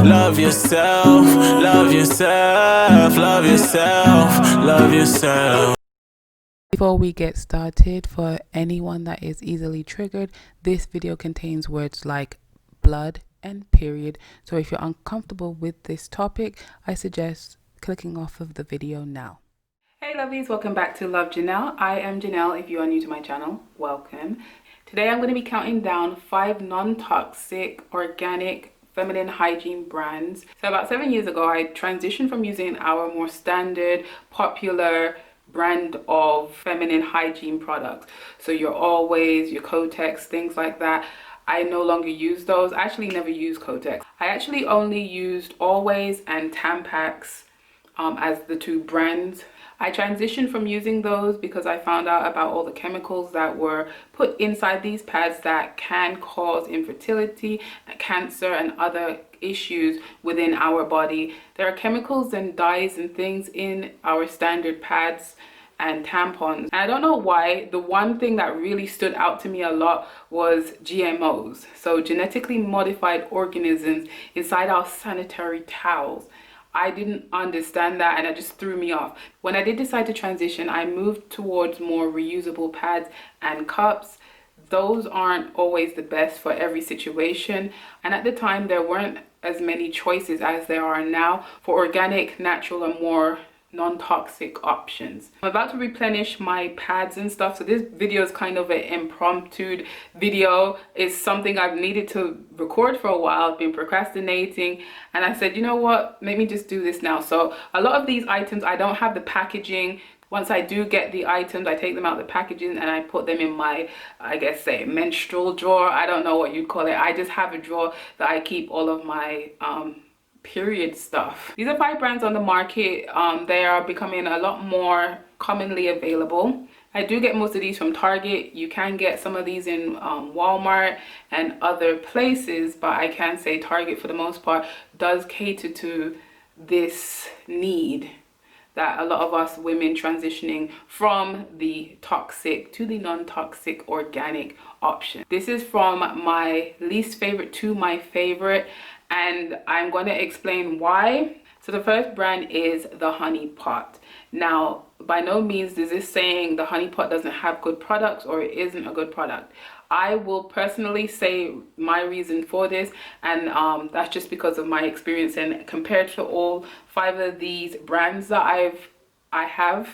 Love yourself, love yourself, love yourself, love yourself. Before we get started, for anyone that is easily triggered, this video contains words like blood and period. So if you're uncomfortable with this topic, I suggest clicking off of the video now. Hey lovies, welcome back to Love Jhanelle. I am Jhanelle. If you are new to my channel, welcome. Today I'm going to be counting down 5 non-toxic, organic, feminine hygiene brands. So about 7 years ago, I transitioned from using our more standard, popular brand of feminine hygiene products. So your Always, your Kotex, things like that. I no longer use those. I actually never used Kotex. I actually only used Always and Tampax as the 2 brands. I transitioned from using those because I found out about all the chemicals that were put inside these pads that can cause infertility, cancer, and other issues within our body. There are chemicals and dyes and things in our standard pads and tampons. And I don't know why, the one thing that really stood out to me a lot was GMOs. So genetically modified organisms inside our sanitary towels. I didn't understand that and it just threw me off. When I did decide to transition, I moved towards more reusable pads and cups. Those aren't always the best for every situation. And at the time, there weren't as many choices as there are now for organic, natural, and more non-toxic options. I'm about to replenish my pads and stuff, so this video is kind of an impromptu video. It's something I've needed to record for a while. I've been procrastinating and I said, you know what, let me just do this now. So a lot of these items, I don't have the packaging. Once I do get the items, I take them out of the packaging and I put them in my, I guess, say menstrual drawer. I don't know what you'd call it. I just have a drawer that I keep all of my period stuff. These are 5 brands on the market. They are becoming a lot more commonly available. I do get most of these from Target. You can get some of these in Walmart and other places, but I can say Target for the most part does cater to this need that a lot of us women transitioning from the toxic to the non-toxic organic option. This is from my least favorite to my favorite, and I'm going to explain why. So the first brand is the Honey Pot. Now, by no means is this saying the Honey Pot doesn't have good products or it isn't a good product. I will personally say my reason for this, and that's just because of my experience, and compared to all 5 of these brands that I have,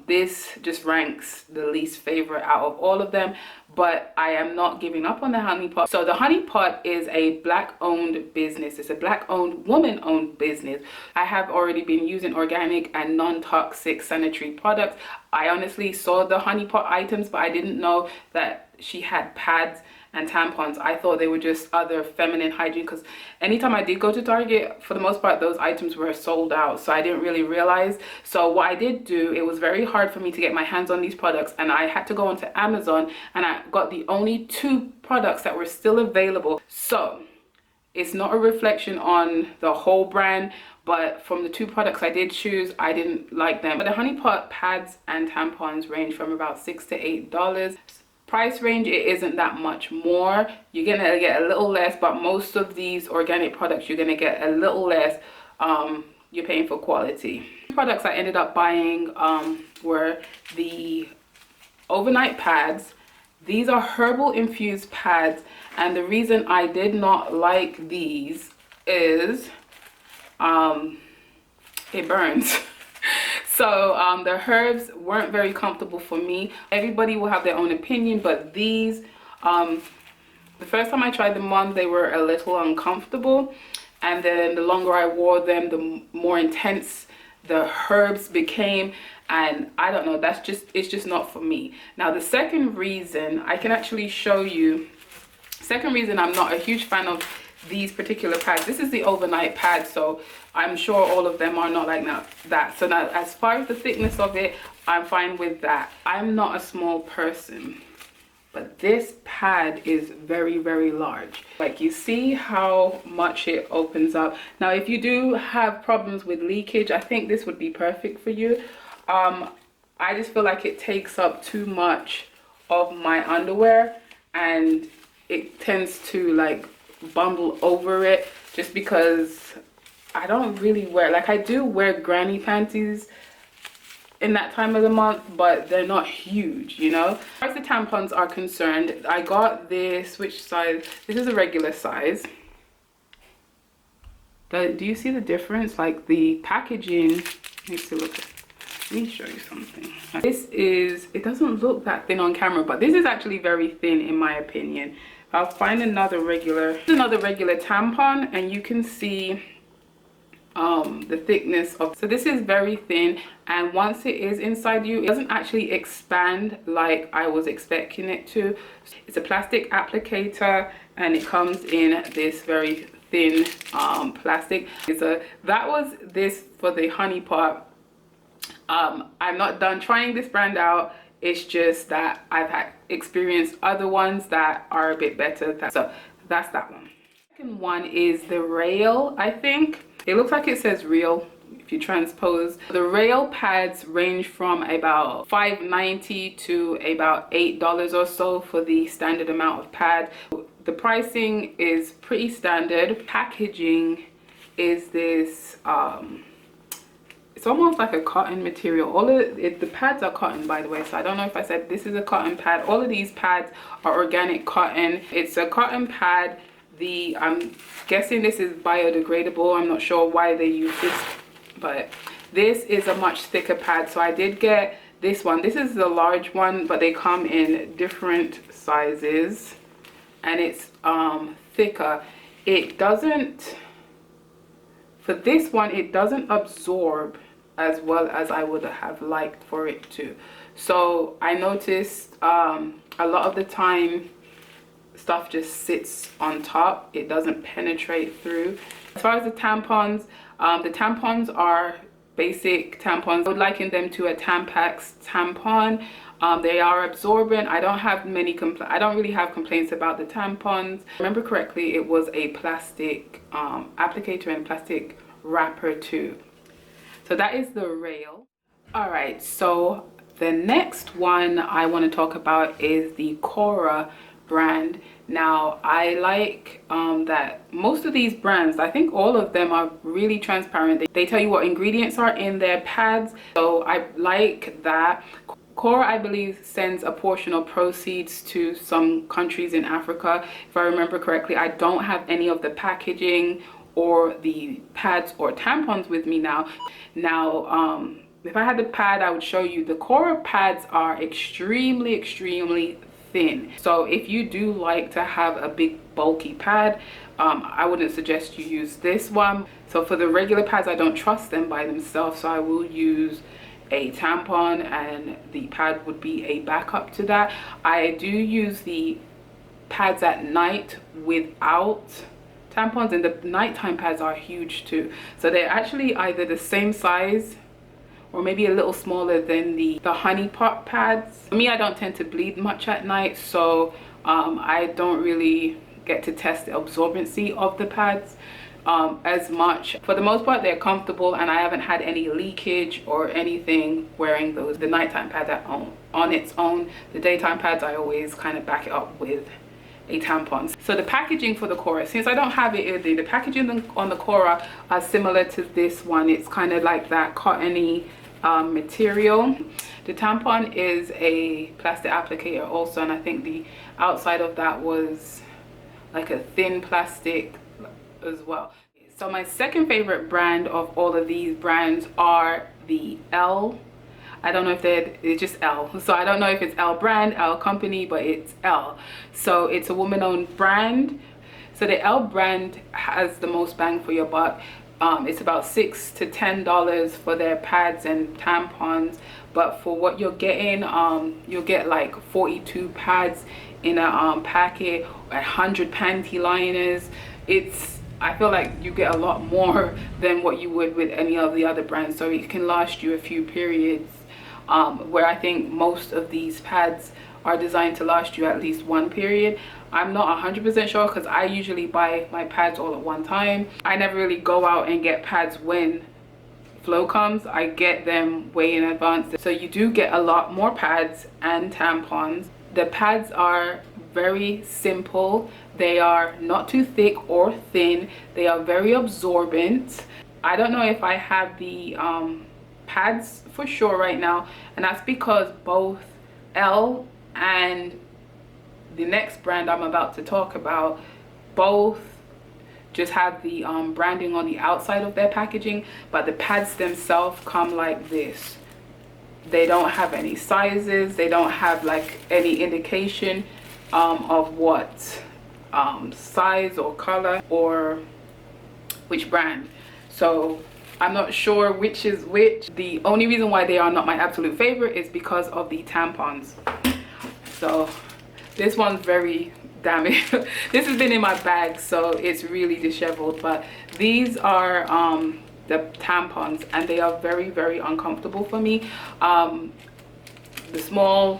this just ranks the least favorite out of all of them. But I am not giving up on the Honey Pot. So the Honey Pot is a Black owned business. It's a Black owned, woman owned business. I have already been using organic and non-toxic sanitary products. I honestly saw the Honey Pot items, but I didn't know that she had pads and tampons. I thought they were just other feminine hygiene, because anytime I did go to Target, for the most part those items were sold out, so I didn't really realize. So what I did do, it was very hard for me to get my hands on these products, and I had to go onto Amazon and I got the only 2 products that were still available. So it's not a reflection on the whole brand, but from the 2 products I did choose, I didn't like them. But the Honey Pot pads and tampons range from about $6 to $8. Price range, it isn't that much more. You're gonna get a little less, but most of these organic products you're gonna get a little less. You're paying for quality. The products I ended up buying were the overnight pads. These are herbal infused pads, and the reason I did not like these is it burns. So the herbs weren't very comfortable for me. Everybody will have their own opinion, but these, the first time I tried them on, they were a little uncomfortable, and then the longer I wore them, the more intense the herbs became, and I don't know, it's just not for me. Now the second reason, I can actually show you, second reason I'm not a huge fan of these particular pads. This is the overnight pad, so I'm sure all of them are not like that. So now, as far as the thickness of it, I'm fine with that. I'm not a small person, but this pad is very, very large. Like, you see how much it opens up. Now if you do have problems with leakage, I think this would be perfect for you. I just feel like it takes up too much of my underwear and it tends to like bundle over it. just because I don't really wear, like I do wear granny panties in that time of the month, but they're not huge, you know. As far as the tampons are concerned, I got this, which size? This is a regular size. Do you see the difference? Like the packaging makes it look, let me show you something. This is, it doesn't look that thin on camera, but this is actually very thin in my opinion. I'll find another regular tampon, and you can see the thickness of, so this is very thin, and once it is inside you, it doesn't actually expand like I was expecting it to. It's a plastic applicator, and it comes in this very thin plastic. So that was this for the honey part. I'm not done trying this brand out. It's just that I've had experienced other ones that are a bit better. So that's that one. Second one is the rail. I think it looks like it says real if you transpose. The rail pads range from about $5.90 to about $8 or so for the standard amount of pad. The pricing is pretty standard. Packaging is this it's almost like a cotton material. All of it, the pads are cotton, by the way, so I don't know if I said this is a cotton pad. All of these pads are organic cotton. It's a cotton pad. I'm guessing this is biodegradable. I'm not sure why they use this, but this is a much thicker pad. So I did get this one. This is the large one, but they come in different sizes, and it's thicker. It doesn't, for this one, it doesn't absorb as well as I would have liked for it to. So I noticed a lot of the time stuff just sits on top. It doesn't penetrate through. As far as the tampons are basic tampons. I would liken them to a Tampax tampon. They are absorbent. I don't really have complaints about the tampons. If I remember correctly, it was a plastic applicator and plastic wrapper too. So that is the rail. All right, so the next one I want to talk about is the Korra brand. Now I like that most of these brands, I think all of them are really transparent. They tell you what ingredients are in their pads, so I like that. Korra, I believe, sends a portion of proceeds to some countries in Africa. If I remember correctly, I don't have any of the packaging or the pads or tampons with me now. If I had the pad, I would show you. The Korra pads are extremely thin. So if you do like to have a big bulky pad, I wouldn't suggest you use this one. So for the regular pads, I don't trust them by themselves, so I will use a tampon, and the pad would be a backup to that. I do use the pads at night without tampons, and the nighttime pads are huge too. So they're actually either the same size or maybe a little smaller than the honey pot pads. For me, I don't tend to bleed much at night, so I don't really get to test the absorbency of the pads as much. For the most part, they're comfortable, and I haven't had any leakage or anything wearing those. The nighttime pads on its own. The daytime pads, I always kind of back it up with a tampon. So the packaging for the Korra, since I don't have it, the packaging on the Korra are similar to this one. It's kind of like that cottony material. The tampon is a plastic applicator also, and I think the outside of that was like a thin plastic as well. So my second favorite brand of all of these brands are the L. I don't know if it's just L. So I don't know if it's L brand, L company, but it's L. So it's a woman-owned brand. So the L brand has the most bang for your buck. It's about $6 to $10 for their pads and tampons, but for what you're getting, you'll get like 42 pads in a packet, 100 panty liners. I feel like you get a lot more than what you would with any of the other brands, so it can last you a few periods, where I think most of these pads are designed to last you at least one period. I'm not 100% sure because I usually buy my pads all at one time. I never really go out and get pads when flow comes. I get them way in advance. So you do get a lot more pads and tampons. The pads are very simple They are not too thick or thin. They are very absorbent. I don't know if I have the pads for sure right now, and that's because both Elle and the next brand I'm about to talk about both just have the branding on the outside of their packaging, but the pads themselves come like this. They don't have any sizes. They don't have like any indication of what size or color or which brand. So I'm not sure which is which. The only reason why they are not my absolute favorite is because of the tampons. So this one's very damaged. This has been in my bag, so it's really disheveled, but these are the tampons, and they are very, very uncomfortable for me. The smaller,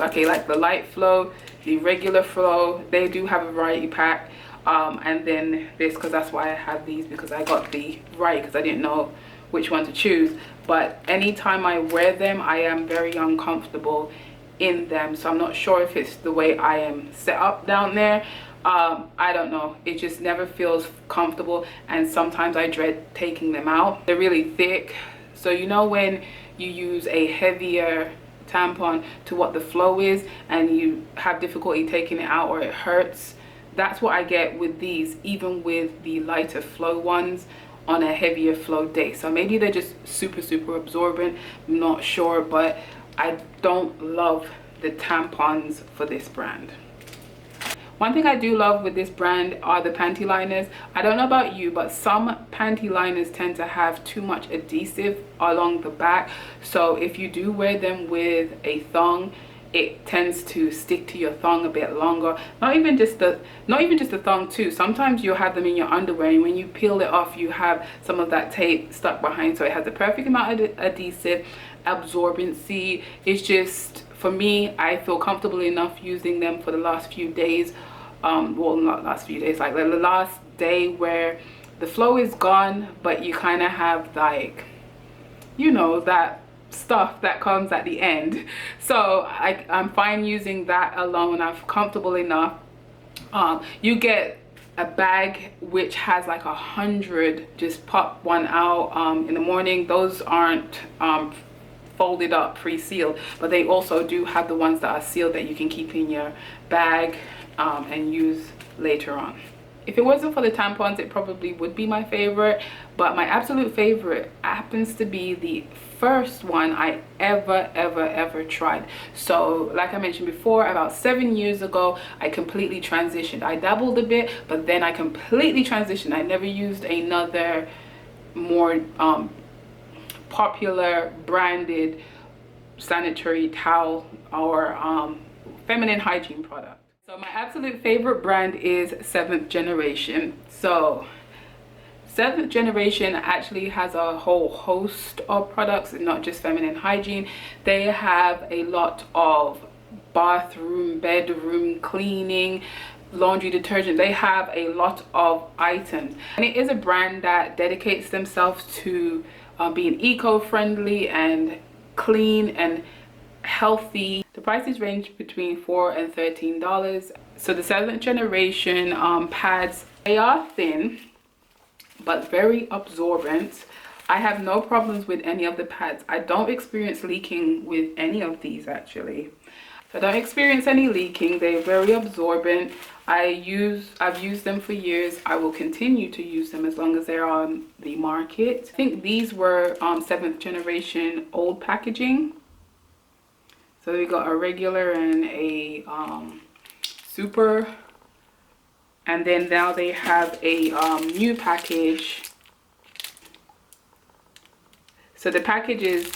okay, like the light flow, the regular flow, they do have a variety pack. And then this, because that's why I have these, because I got the variety because I didn't know which one to choose. But anytime I wear them, I am very uncomfortable in them. So I'm not sure if it's the way I am set up down there. I don't know, it just never feels comfortable, and sometimes I dread taking them out. They're really thick, so you know when you use a heavier tampon to what the flow is and you have difficulty taking it out or it hurts? That's what I get with these, even with the lighter flow ones on a heavier flow day. So maybe they're just super absorbent, I'm not sure, but I don't love the tampons for this brand. One thing I do love with this brand are the panty liners. I don't know about you, but some panty liners tend to have too much adhesive along the back. So if you do wear them with a thong, it tends to stick to your thong a bit longer. Not even just the thong too. Sometimes you'll have them in your underwear, and when you peel it off, you have some of that tape stuck behind. So it has the perfect amount of adhesive, absorbency. It's just, for me, I feel comfortable enough using them for the last few days. Well, not last few days, like the last day where the flow is gone, but you kind of have, like, you know, that stuff that comes at the end. So I'm fine using that alone. I'm comfortable enough. You get a bag which has like 100, just pop one out in the morning. Those aren't folded up, pre-sealed, but they also do have the ones that are sealed that you can keep in your bag and use later on. If it wasn't for the tampons, it probably would be my favorite, but my absolute favorite happens to be the first one I ever tried. So like I mentioned before, about 7 years ago, I completely transitioned. I dabbled a bit, but then I completely transitioned. I never used another more popular branded sanitary towel or feminine hygiene product. So my absolute favorite brand is 7th Generation. So 7th Generation actually has a whole host of products, not just feminine hygiene. They have a lot of bathroom, bedroom cleaning, laundry detergent. They have a lot of items, and it is a brand that dedicates themselves to being eco-friendly and clean and healthy. The prices range between $4 and $13. So the 7th Generation pads, they are thin but very absorbent. I have no problems with any of the pads. I don't experience leaking with any of these actually. So I don't experience any leaking. They're very absorbent. I've used them for years. I will continue to use them as long as they're on the market. I think these were 7th Generation old packaging. So we got a regular and a super, and then now they have a new package. So the package is,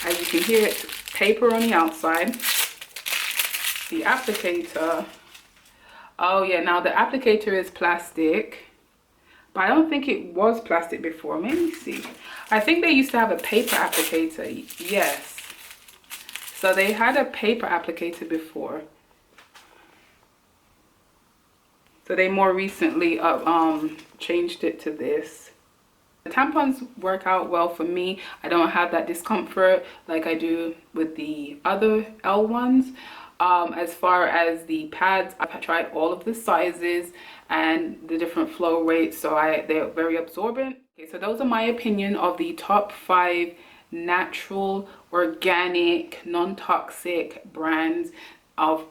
as you can hear, it's paper on the outside. The applicator, oh yeah, now the applicator is plastic, but I don't think it was plastic before. Let me see. I think they used to have a paper applicator. Yes. So they had a paper applicator before. So they more recently changed it to this. The tampons work out well for me. I don't have that discomfort like I do with the other Elle ones. As far as the pads, I've tried all of the sizes and the different flow rates, so they're very absorbent. Okay, so those are my opinion of the top 5 natural, organic, non-toxic brands of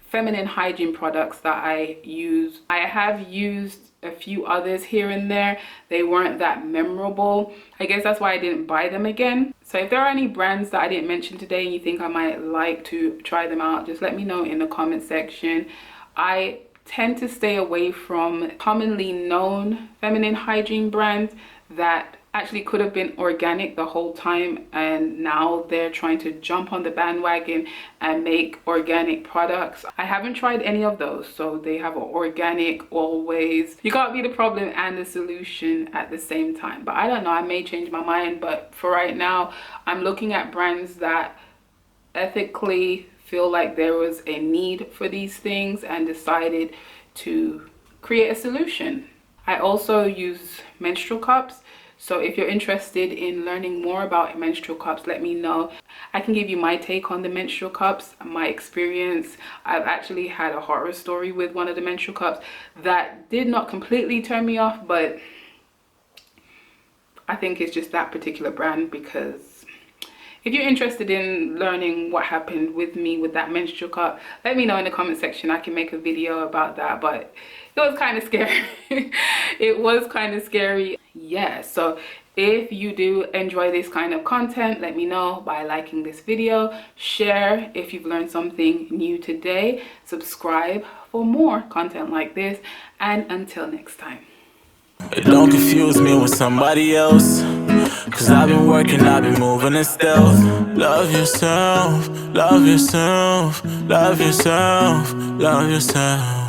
feminine hygiene products that I use. I have used a few others here and there. They weren't that memorable. I guess that's why I didn't buy them again. So if there are any brands that I didn't mention today and you think I might like to try them out, just let me know in the comment section. I tend to stay away from commonly known feminine hygiene brands that actually could have been organic the whole time, and now they're trying to jump on the bandwagon and make organic products. I haven't tried any of those, so they have organic always. You can't be the problem and the solution at the same time. But I don't know, I may change my mind, but for right now I'm looking at brands that ethically feel like there was a need for these things and decided to create a solution. I also use menstrual cups. So if you're interested in learning more about menstrual cups, let me know. I can give you my take on the menstrual cups, my experience. I've actually had a horror story with one of the menstrual cups that did not completely turn me off, but I think it's just that particular brand. Because if you're interested in learning what happened with me with that menstrual cup, let me know in the comment section. I can make a video about that, but it was kind of scary. It was kind of scary. Yeah, so if you do enjoy this kind of content, let me know by liking this video, share if you've learned something new today, subscribe for more content like this, and until next time. Don't confuse me with somebody else, cause I've been working, I've been moving in stealth. Love yourself, love yourself, love yourself, love yourself.